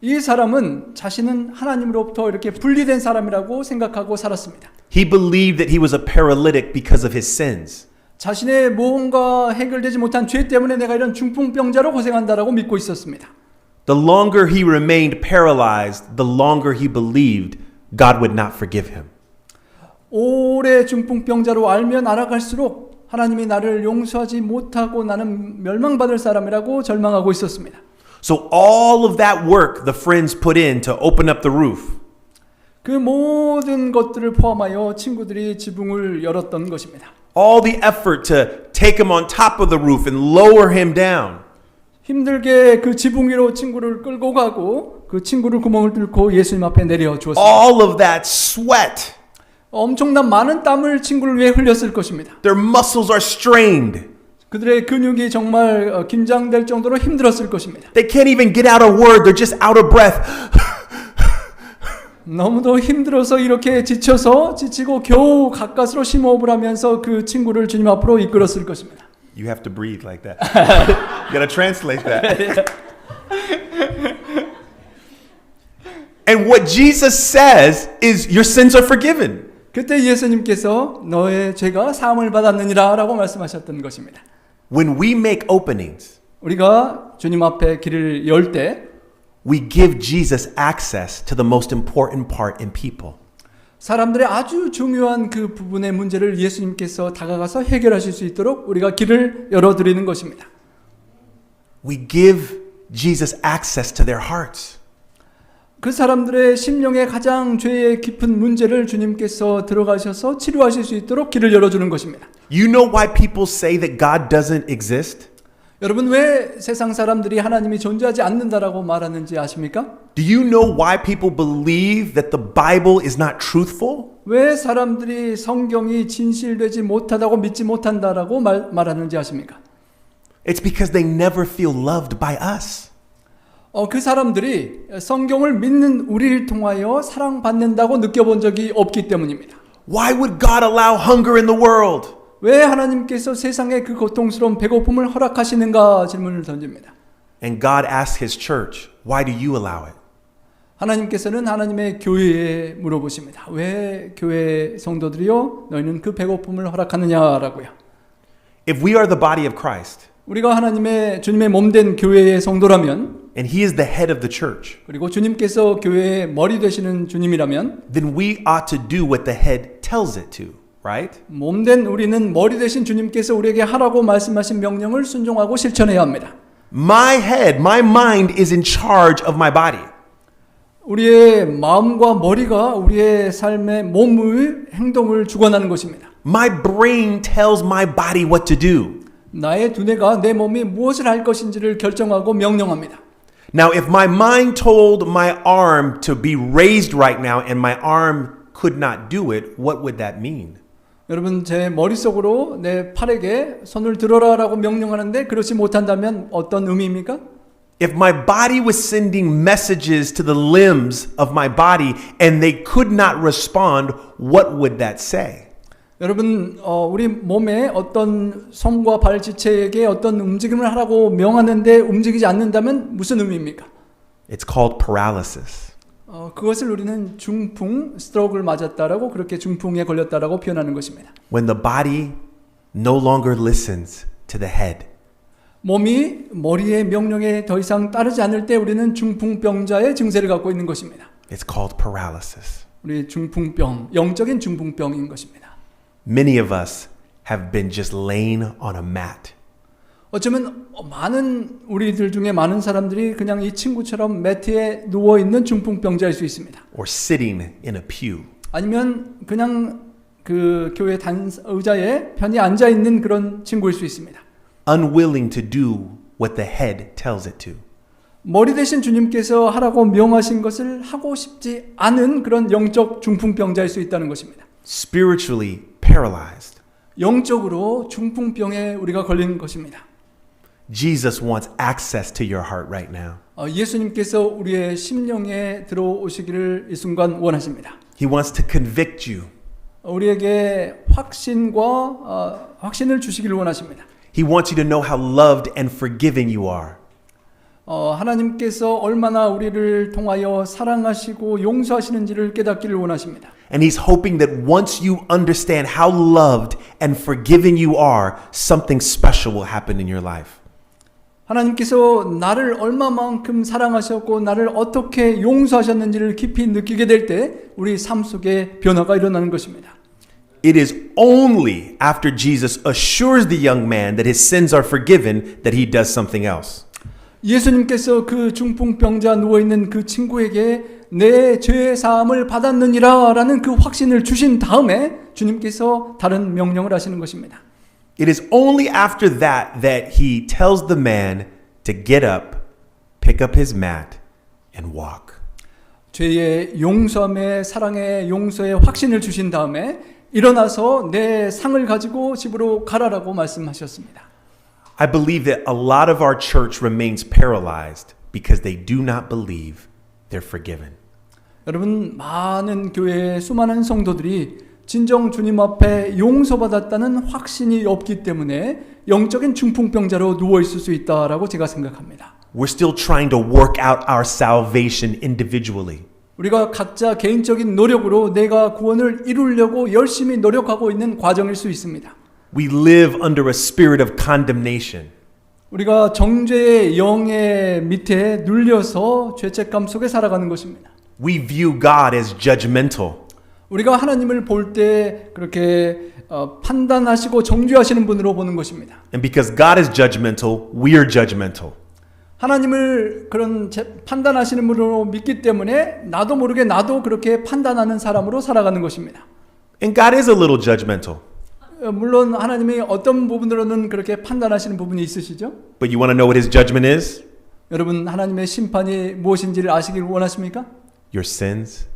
Speaker 2: 이 사람은 자신은 하나님으로부터 이렇게 분리된 사람이라고 생각하고 살았습니다.
Speaker 1: He believed that he was a paralytic because of his sins.
Speaker 2: 자신의 뭔가 해결되지 못한 죄 때문에 내가 이런 중풍병자로 고생한다라고 믿고 있었습니다.
Speaker 1: The longer he remained paralyzed, the longer he believed God would not forgive him.
Speaker 2: 오래 중풍병자로 알면 알아갈수록 하나님이 나를 용서하지 못하고 나는 멸망받을 사람이라고 절망하고 있었습니다.
Speaker 1: So all of that work the friends put in to open up the roof,
Speaker 2: 그 모든 것들을 포함하여 친구들이 지붕을 열었던 것입니다.
Speaker 1: all the effort to take him on top of the roof and lower him down,
Speaker 2: 힘들게 그 지붕 위로 친구를 끌고 가고 그 친구를 구멍을 뚫고 예수님 앞에 내려 주었습니다.
Speaker 1: all of that sweat,
Speaker 2: 엄청난 많은 땀을 친구를 위해 흘렸을 것입니다.
Speaker 1: their muscles are strained.
Speaker 2: 그들의 근육이 정말 긴장될 정도로 힘들었을 것입니다.
Speaker 1: They can't even get out a word. They're just out of breath.
Speaker 2: 너무도 힘들어서 이렇게 지치고 겨우 가까스로 심호흡을 하면서 그 친구를 주님 앞으로 이끌었을 것입니다.
Speaker 1: You have to breathe like that. You gotta translate that. And what Jesus says is, your sins are forgiven.
Speaker 2: 그때 예수님께서 너의 죄가 사함을 받았느니라 라고 말씀하셨던 것입니다.
Speaker 1: When we make openings,
Speaker 2: 우리가 주님 앞에 길을 열 때
Speaker 1: we give Jesus access to the most important part in people.
Speaker 2: 사람들의 아주 중요한 그 부분의 문제를 예수님께서 다가가서 해결하실 수 있도록 우리가 길을 열어드리는 것입니다.
Speaker 1: We give Jesus access to their hearts.
Speaker 2: 그 사람들의 심령의 가장 죄의 깊은 문제를 주님께서 들어가셔서 치료하실 수 있도록 길을 열어주는 것입니다.
Speaker 1: You know why people say that God doesn't exist?
Speaker 2: 여러분 왜 세상 사람들이 하나님이 존재하지 않는다라고 말하는지 아십니까?
Speaker 1: Do you know why people believe that the Bible is not truthful?
Speaker 2: 왜 사람들이 성경이 진실되지 못하다고 믿지 못한다라고 말하는지 아십니까?
Speaker 1: It's because they never feel loved by us.
Speaker 2: 그 사람들이 성경을 믿는 우리를 통하여 사랑받는다고 느껴본 적이 없기 때문입니다.
Speaker 1: Why would God allow hunger in the world?
Speaker 2: 왜 하나님께서 세상에 그 고통스러운 배고픔을 허락하시는가 질문을 던집니다.
Speaker 1: And God asks His church, why do you allow it?
Speaker 2: 하나님께서는 하나님의 교회에 물어보십니다. 왜 교회 성도들이요? 너희는 그 배고픔을 허락하느냐라고요.
Speaker 1: If we are the body of Christ,
Speaker 2: 우리가 주님의 몸된 교회의 성도라면
Speaker 1: and He is the head of the church,
Speaker 2: 그리고 주님께서 교회의 머리 되시는 주님이라면
Speaker 1: then we ought to do what the head tells it to, right?
Speaker 2: 몸된 우리는 머리 되신 주님께서 우리에게 하라고 말씀하신 명령을 순종하고 실천해야 합니다.
Speaker 1: My head, my mind is in charge of my body.
Speaker 2: 우리의 마음과 머리가 우리의 삶의 몸의 행동을 주관하는 것입니다.
Speaker 1: My brain tells my body what to do.
Speaker 2: 나의 두뇌가 내 몸이 무엇을 할 것인지를 결정하고 명령합니다.
Speaker 1: Now, if my mind told my arm to be raised right now and my arm could not do it, what would that mean?
Speaker 2: 여러분 제 머릿속으로 내 팔에게 손을 들어라라고 명령하는데 그렇지 못한다면 어떤 의미입니까?
Speaker 1: If my body was sending messages to the limbs of my body and they could not respond, what would that say?
Speaker 2: 여러분, 우리 몸에 어떤 손과 발 지체에게 어떤 움직임을 하라고 명하는데 움직이지 않는다면 무슨 의미입니까?
Speaker 1: It's called paralysis.
Speaker 2: 그것을 우리는 중풍, 스트로크를 맞았다라고 그렇게 중풍에 걸렸다라고 표현하는 것입니다.
Speaker 1: When the body no longer listens to the head.
Speaker 2: 몸이 머리의 명령에 더 이상 따르지 않을 때 우리는 중풍병자의 증세를 갖고 있는 것입니다.
Speaker 1: It's called paralysis.
Speaker 2: 우리 중풍병, 영적인 중풍병인 것입니다.
Speaker 1: Many of us have been just laying on a mat.
Speaker 2: 어쩌면 많은 우리들 중에 많은 사람들이 그냥 이 친구처럼 매트에 누워 있는 중풍병자일 수 있습니다.
Speaker 1: Or sitting in a pew.
Speaker 2: 아니면 그냥 그 교회 의자에 편히 앉아 있는 그런 친구일 수 있습니다.
Speaker 1: Unwilling to do what the head tells it to.
Speaker 2: 머리 대신 주님께서 하라고 명하신 것을 하고 싶지 않은 그런 영적 중풍병자일 수 있다는 것입니다.
Speaker 1: Spiritually paralyzed.
Speaker 2: 영적으로 중풍병에 우리가 걸리는 것입니다.
Speaker 1: Jesus wants access to your heart right now.
Speaker 2: 예수님께서 우리의 심령에 들어오시기를 이 순간 원하십니다.
Speaker 1: He wants to convict you.
Speaker 2: 우리에게 확신을 주시기를 원하십니다.
Speaker 1: He wants you to know how loved and forgiving you are.
Speaker 2: 하나님께서 얼마나 우리를 통하여 사랑하시고 용서하시는지를 깨닫기를 원하십니다.
Speaker 1: And he's hoping that once you understand how loved and forgiving you are, something special will happen in your life.
Speaker 2: 하나님께서 나를 얼마만큼 사랑하셨고 나를 어떻게 용서하셨는지를 깊이 느끼게 될 때 우리 삶 속에 변화가 일어나는 것입니다.
Speaker 1: It is only after Jesus assures the young man that his sins are forgiven that he does something else.
Speaker 2: 예수님께서 그 중풍병자 누워있는 그 친구에게 내 죄의 사함을 받았느니라 라는 그 확신을 주신 다음에 주님께서 다른 명령을 하시는 것입니다.
Speaker 1: It is only after that that he tells the man to get up, pick up his mat, and walk.
Speaker 2: 죄의 용서함의 사랑의 용서의 확신을 주신 다음에 일어나서 내 상을 가지고 집으로 가라라고 말씀하셨습니다.
Speaker 1: I believe that a lot of our church remains paralyzed because they do not believe they're forgiven.
Speaker 2: 여러분, 많은 교회의 수많은 성도들이 진정 주님 앞에 용서받았다는 확신이 없기 때문에 영적인 중풍병자로 누워 있을 수 있다라고 제가 생각합니다.
Speaker 1: We're still trying to work out our salvation individually.
Speaker 2: 우리가 각자 개인적인 노력으로 내가 구원을 이루려고 열심히 노력하고 있는 과정일 수 있습니다.
Speaker 1: We live under a spirit of condemnation.
Speaker 2: 우리가 정죄의 영의 밑에 눌려서 죄책감 속에 살아가는 것입니다.
Speaker 1: We view God as judgmental.
Speaker 2: 우리가 하나님을 볼 때 그렇게 판단하시고 정죄하시는 분으로 보는 것입니다.
Speaker 1: And because God is judgmental, we're judgmental.
Speaker 2: 하나님을 그런 판단하시는 분으로 믿기 때문에 나도 모르게 나도 그렇게 판단하는 사람으로 살아가는 것입니다.
Speaker 1: And God is a little judgmental.
Speaker 2: 물론 하나님이 어떤 부분으로는 그렇게 판단하시는 부분이 있으시죠?
Speaker 1: But you want to know what his judgment is?
Speaker 2: 여러분, 하나님의 심판이 무엇인지를 아시길 원하십니까?
Speaker 1: Your sins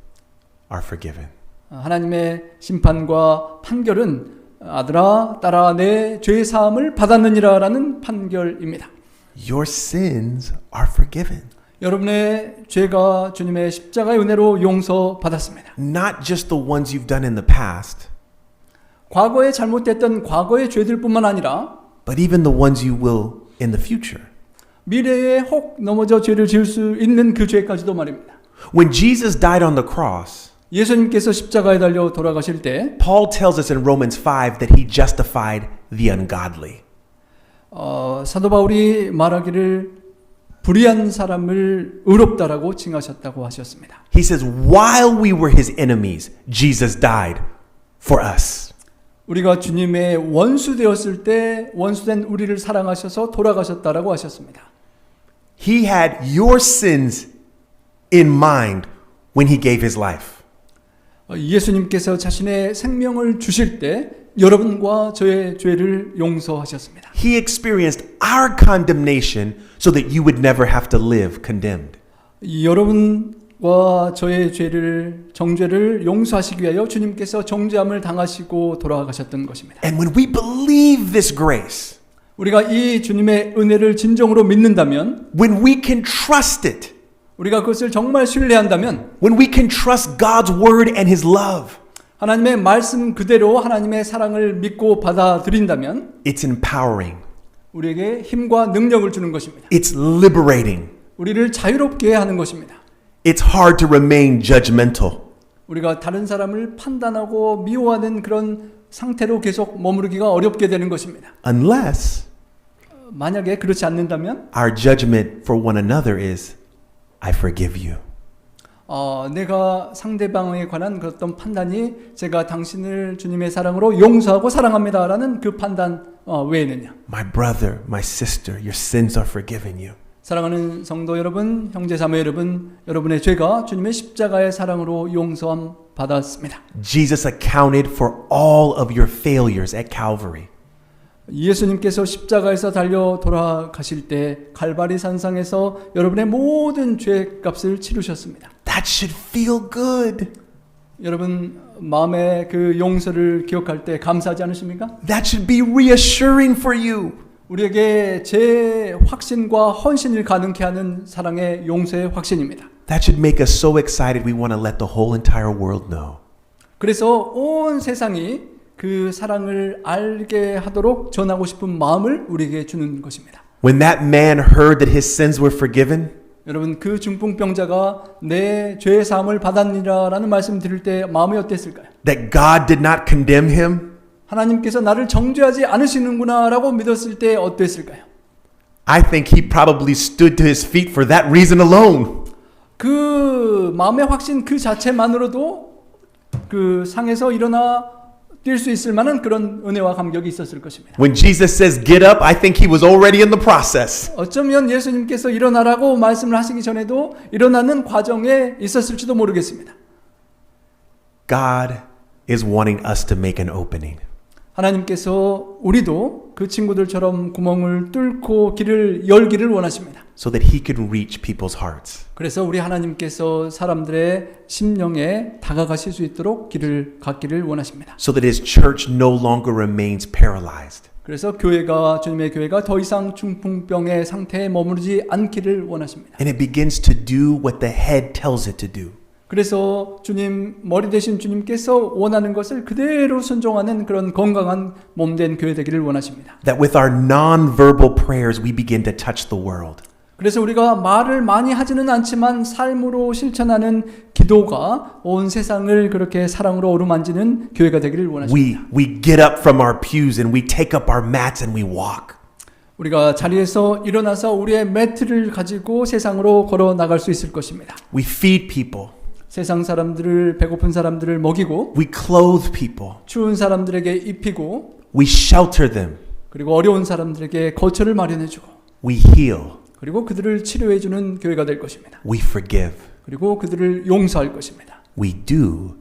Speaker 1: are forgiven.
Speaker 2: 하나님의 심판과 판결은 아들아, 딸아, 내 죄 사함을 받았느니라 라는 판결입니다.
Speaker 1: Your sins are forgiven.
Speaker 2: 여러분의 죄가 주님의 십자가의 은혜로 용서받았습니다.
Speaker 1: Not just the ones you've done in the past,
Speaker 2: 과거에 잘못됐던 과거의 죄들뿐만 아니라
Speaker 1: but even the ones you will in the future.
Speaker 2: 미래에 혹 넘어져 죄를 지을 수 있는 그 죄까지도 말입니다.
Speaker 1: When Jesus died on the cross,
Speaker 2: 예수님께서 십자가에 달려 돌아가실 때
Speaker 1: Paul tells us in Romans 5 that he justified the ungodly.
Speaker 2: 사도 바울이 말하기를 불의한 사람을 의롭다라고 칭하셨다고 하셨습니다.
Speaker 1: He says, while we were his enemies, Jesus died for us.
Speaker 2: 우리가 주님의 원수 되었을 때 원수된 우리를 사랑하셔서 돌아가셨다라고 하셨습니다.
Speaker 1: He had your sins in mind when he gave his life.
Speaker 2: 예수님께서 자신의 생명을 주실 때 여러분과 저의 죄를 용서하셨습니다.
Speaker 1: He experienced our condemnation so that you would never have to live condemned.
Speaker 2: 여러분과 저의 죄를 정죄를 용서하시기 위하여 주님께서 정죄함을 당하시고 돌아가셨던 것입니다.
Speaker 1: And when we believe this grace,
Speaker 2: 우리가 이 주님의 은혜를 진정으로 믿는다면,
Speaker 1: when we can trust it,
Speaker 2: 우리가 그것을 정말 신뢰한다면,
Speaker 1: when we can trust God's word and his love,
Speaker 2: 하나님의 말씀 그대로 하나님의 사랑을 믿고 받아들인다면
Speaker 1: it's empowering,
Speaker 2: 우리에게 힘과 능력을 주는 것입니다.
Speaker 1: it's liberating,
Speaker 2: 우리를 자유롭게 하는 것입니다.
Speaker 1: it's hard to remain judgmental.
Speaker 2: 우리가 다른 사람을 판단하고 미워하는 그런 상태로 계속 머무르기가 어렵게 되는 것입니다.
Speaker 1: Unless
Speaker 2: 만약에 그렇지 않는다면
Speaker 1: our judgment for one another is, I forgive you.
Speaker 2: 내가 상대방에 관한 그 어떤 판단이 제가 당신을 주님의 사랑으로 용서하고 사랑합니다라는 그 판단 외에는요.
Speaker 1: My brother, my sister, your sins are forgiven you.
Speaker 2: 사랑하는 성도 여러분, 형제자매 여러분, 여러분의 죄가 주님의 십자가의 사랑으로 용서함 받았습니다.
Speaker 1: Jesus accounted for all of your failures at Calvary.
Speaker 2: 예수님께서 십자가에서 달려 돌아가실 때 갈바리 산상에서 여러분의 모든 죄값을 치르셨습니다.
Speaker 1: That should feel good.
Speaker 2: 여러분 마음의 그 용서를 기억할 때 감사하지 않으십니까?
Speaker 1: That should be reassuring for you.
Speaker 2: 우리에게 제 확신과 헌신을 가능케 하는 사랑의 용서의 확신입니다.
Speaker 1: That should make us so excited we want to let the whole entire world know.
Speaker 2: 그래서 온 세상이 그 사랑을 알게 하도록 전하고 싶은 마음을 우리에게 주는 것입니다.
Speaker 1: When that man heard that his sins were forgiven,
Speaker 2: 여러분 그 중풍병자가 내 죄의 사함을 받았니라라는 말씀 들을 때 마음이 어땠을까요?
Speaker 1: that God did not condemn him,
Speaker 2: 하나님께서 나를 정죄하지 않으시는구나라고 믿었을 때 어땠을까요?
Speaker 1: I think he probably stood to his feet for that reason alone.
Speaker 2: 그 마음의 확신 그 자체만으로도 그 상에서 일어나 뛸 수 있을 만한 그런 은혜와 감격이 있었을 것입니다.
Speaker 1: When Jesus says get up, I think he was already in the process.
Speaker 2: 어쩌면 예수님께서 일어나라고 말씀을 하시기 전에도 일어나는 과정에 있었을지도 모르겠습니다.
Speaker 1: God is wanting us to make an opening.
Speaker 2: 하나님께서 우리도 그 친구들처럼 구멍을 뚫고 길을 열기를 원하십니다.
Speaker 1: So that he could reach people's hearts.
Speaker 2: 그래서 우리 하나님께서 사람들의 심령에 다가가실 수 있도록 길을 갖기를 원하십니다.
Speaker 1: So that his church no longer remains paralyzed.
Speaker 2: 그래서 주님의 교회가 더 이상 중풍병의 상태에 머무르지 않기를 원하십니다.
Speaker 1: And it begins to do what the head tells it to do.
Speaker 2: 그래서 머리 되신 주님께서 원하는 것을 그대로 순종하는 그런 건강한 몸된 교회 되기를 원하십니다.
Speaker 1: That with our non-verbal prayers we begin to touch the world.
Speaker 2: 그래서 우리가 말을 많이 하지는 않지만 삶으로 실천하는 기도가 온 세상을 그렇게 사랑으로 어루만지는 교회가 되기를 원하십니다.
Speaker 1: We get up from our pews and we take up our mats and we walk.
Speaker 2: 우리가 자리에서 일어나서 우리의 매트를 가지고 세상으로 걸어 나갈 수 있을 것입니다.
Speaker 1: We feed people.
Speaker 2: 세상 사람들을 배고픈 사람들을 먹이고
Speaker 1: We clothe people.
Speaker 2: 추운 사람들에게 입히고
Speaker 1: We shelter them.
Speaker 2: 그리고 어려운 사람들에게 거처를 마련해 주고
Speaker 1: We heal.
Speaker 2: 그리고 그들을 치료해 주는 교회가 될 것입니다.
Speaker 1: We forgive.
Speaker 2: 그리고 그들을 용서할 것입니다.
Speaker 1: We do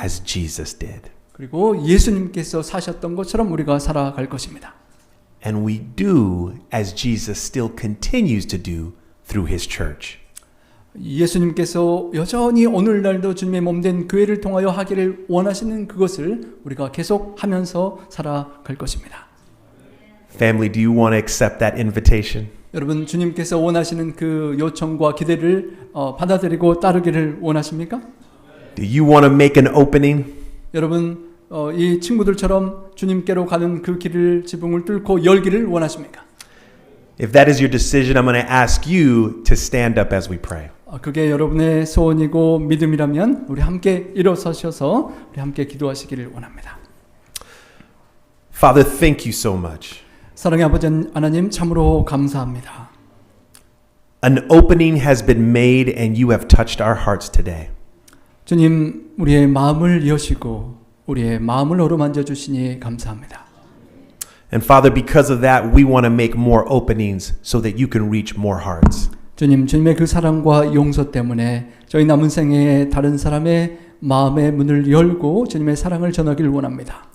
Speaker 1: as Jesus did.
Speaker 2: 그리고 예수님께서 사셨던 것처럼 우리가 살아갈 것입니다.
Speaker 1: And we do as Jesus still continues to do through his church.
Speaker 2: 예수님께서 여전히 오늘날도 주님의 몸된 교회를 통하여 하기를 원하시는 그것을 우리가 계속 하면서 살아갈 것입니다.
Speaker 1: Family, do you want to accept that invitation?
Speaker 2: 여러분 주님께서 원하시는 그 요청과 기대를 받아들이고 따르기를 원하십니까?
Speaker 1: Do you want to make an opening?
Speaker 2: 여러분 이 친구들처럼 주님께로 가는 그 길을 지붕을 뚫고 열기를 원하십니까?
Speaker 1: If that is your decision, I'm going to ask you to stand up as we pray.
Speaker 2: 그게 여러분의 소원이고 믿음이라면 우리 함께 일어서셔서 우리 함께 기도하시기를 원합니다.
Speaker 1: Father, thank you so much.
Speaker 2: 사랑의 아버지 하나님 참으로 감사합니다.
Speaker 1: An opening has been made and you have touched our hearts today.
Speaker 2: 주님 우리의 마음을 여시고 우리의 마음을 어루만져 주시니 감사합니다.
Speaker 1: And Father, because of that, we want to make more openings so that you can reach more hearts.
Speaker 2: 주님의 그 사랑과 용서 때문에 저희 남은 생애에 다른 사람의 마음의 문을 열고 주님의 사랑을 전하기를 원합니다.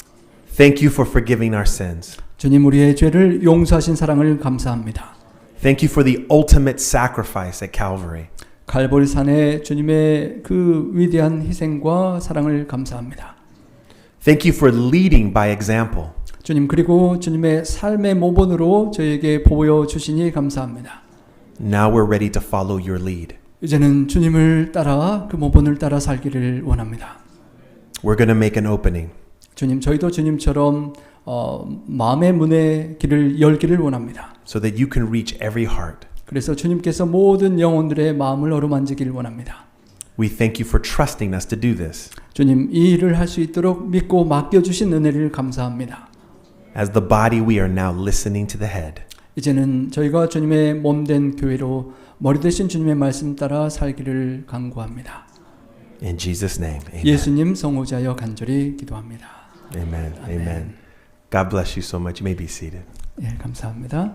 Speaker 1: Thank you for forgiving our sins.
Speaker 2: 주님 우리의 죄를 용서하신 사랑을 감사합니다.
Speaker 1: Thank you for the ultimate sacrifice at Calvary.
Speaker 2: 갈보리산의 주님의 그 위대한 희생과 사랑을 감사합니다.
Speaker 1: Thank you for leading by example.
Speaker 2: 주님 그리고 주님의 삶의 모본으로 저에게 보여주시니 감사합니다.
Speaker 1: Now we're ready to follow your lead.
Speaker 2: 이제는 주님을 따라 그 모본을 따라 살기를 원합니다.
Speaker 1: we're going to make an opening.
Speaker 2: 주님, 저희도 주님처럼 마음의 문의 길을 열기를 원합니다.
Speaker 1: So that you can reach every heart.
Speaker 2: 그래서 주님께서 모든 영혼들의 마음을 어루만지기를 원합니다.
Speaker 1: We thank you for trusting us to do this.
Speaker 2: 주님, 이 일을 할 수 있도록 믿고 맡겨주신 은혜를 감사합니다.
Speaker 1: As the body, we are now listening to the head.
Speaker 2: 이제는 저희가 주님의 몸된 교회로 머리 대신 주님의 말씀 따라 살기를 간구합니다.
Speaker 1: In Jesus' name, amen.
Speaker 2: 예수님 성호자여 간절히 기도합니다.
Speaker 1: Amen. Amen. God bless you so much. You may be seated.
Speaker 2: 예, 감사합니다.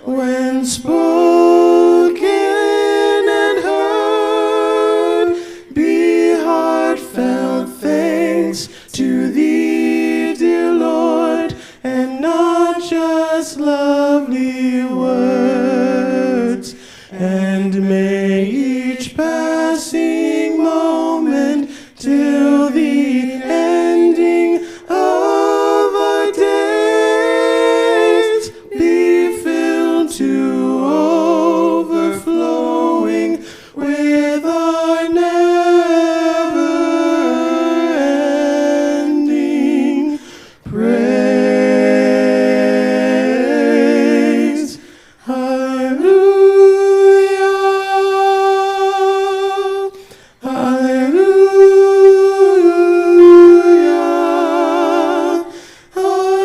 Speaker 3: When spoken and heard, be heartfelt thanks to thee, dear Lord, and not just lovely words. And may each passing moment till the ending of our days be filled to overflowing with our never-ending praise. Hallelujah, hallelujah, hallelujah.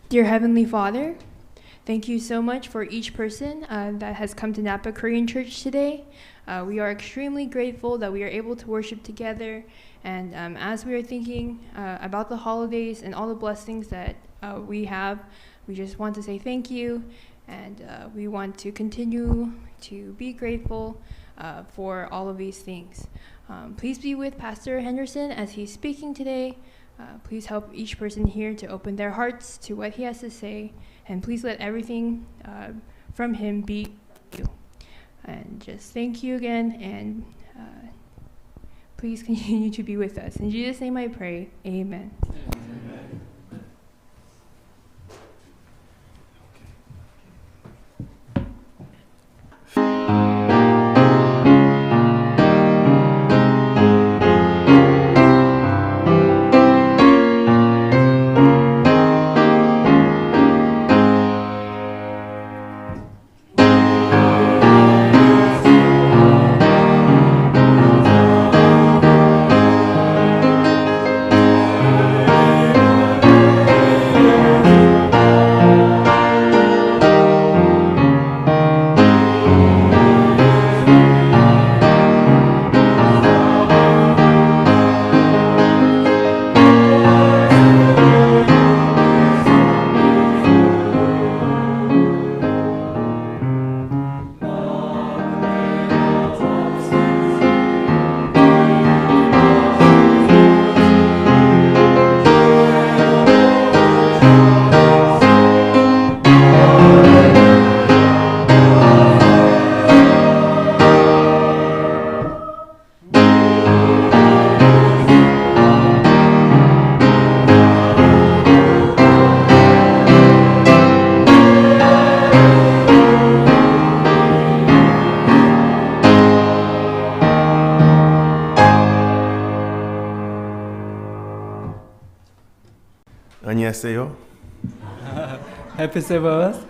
Speaker 4: Dear Heavenly Father, thank you so much for each person that has come to Napa Korean Church today. We are extremely grateful that we are able to worship together. And as we are thinking about the holidays and all the blessings that we have, we just want to say thank you. And we want to continue to be grateful for all of these things. Please be with Pastor Henderson as he's speaking today. Please help each person here to open their hearts to what he has to say, and please let everything from him be you. And just thank you again, and please continue to be with us. In Jesus' name I pray, amen.
Speaker 1: 안녕하세요.
Speaker 2: Happy Sabbath.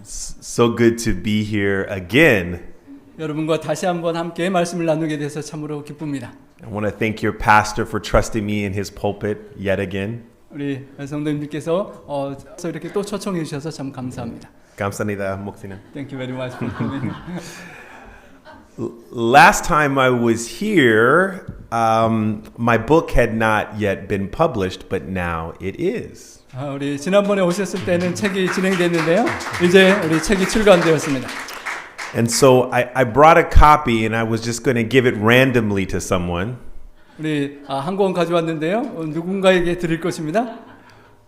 Speaker 1: So good to be here again.
Speaker 2: 여러분과 다시 한번 함께 말씀을 나누게 돼서 참으로 기쁩니다.
Speaker 1: I want to thank your pastor for trusting me in his pulpit yet again.
Speaker 2: 우리 성도님들께서 이렇게 또 초청해 주셔서 참 감사합니다.
Speaker 1: 감사합니다, 목사님.
Speaker 2: Thank you very much for coming.
Speaker 1: Last time I was here, my book had not yet been published, but now it is.
Speaker 2: 우리 지난번에 오셨을 때는 책이 진행됐는데요. 이제 우리 책이 출간되었습니다.
Speaker 1: And so I brought a copy and I was just going to give it randomly to someone.
Speaker 2: 우리 한 권 가져왔는데요. 누군가에게 드릴 것입니다.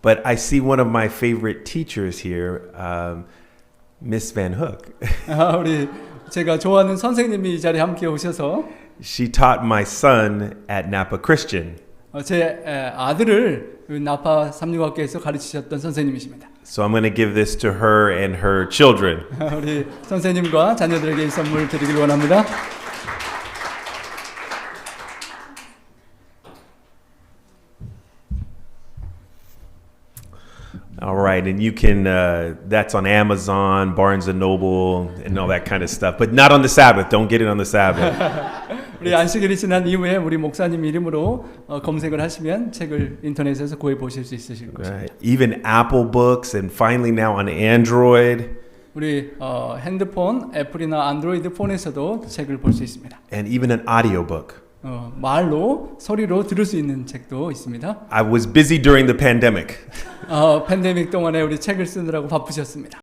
Speaker 1: But I see one of my favorite teachers here, Miss Van Hook.
Speaker 2: 우리 제가 좋아하는 선생님이 이 자리에 함께 오셔서
Speaker 1: She taught my son at Napa Christian.
Speaker 2: 제 아들을 나파 삼육학교에서 가르치셨던 선생님이십니다.
Speaker 1: So I'm going to give this to her and her children.
Speaker 2: 우리 선생님과 자녀들에게 이 선물 드리길 원합니다.
Speaker 1: All right, and you can, that's on Amazon, Barnes & Noble, and all that kind of stuff. But not on the Sabbath. Don't get it on the Sabbath.
Speaker 2: 우리 안식일이 지난 이후에 우리 목사님 이름으로 검색을 하시면 책을 인터넷에서 구해 보실 수 있으실 것입니다.
Speaker 1: Even Apple books, and finally now on Android,
Speaker 2: 우리 핸드폰, 애플이나 안드로이드 폰에서도 책을 볼 수 있습니다.
Speaker 1: and even an audiobook.
Speaker 2: 말로 소리로 들을 수 있는 책도 있습니다.
Speaker 1: I was busy during the pandemic.
Speaker 2: 팬데믹 동안에 우리 책을 쓰느라고 바쁘셨습니다.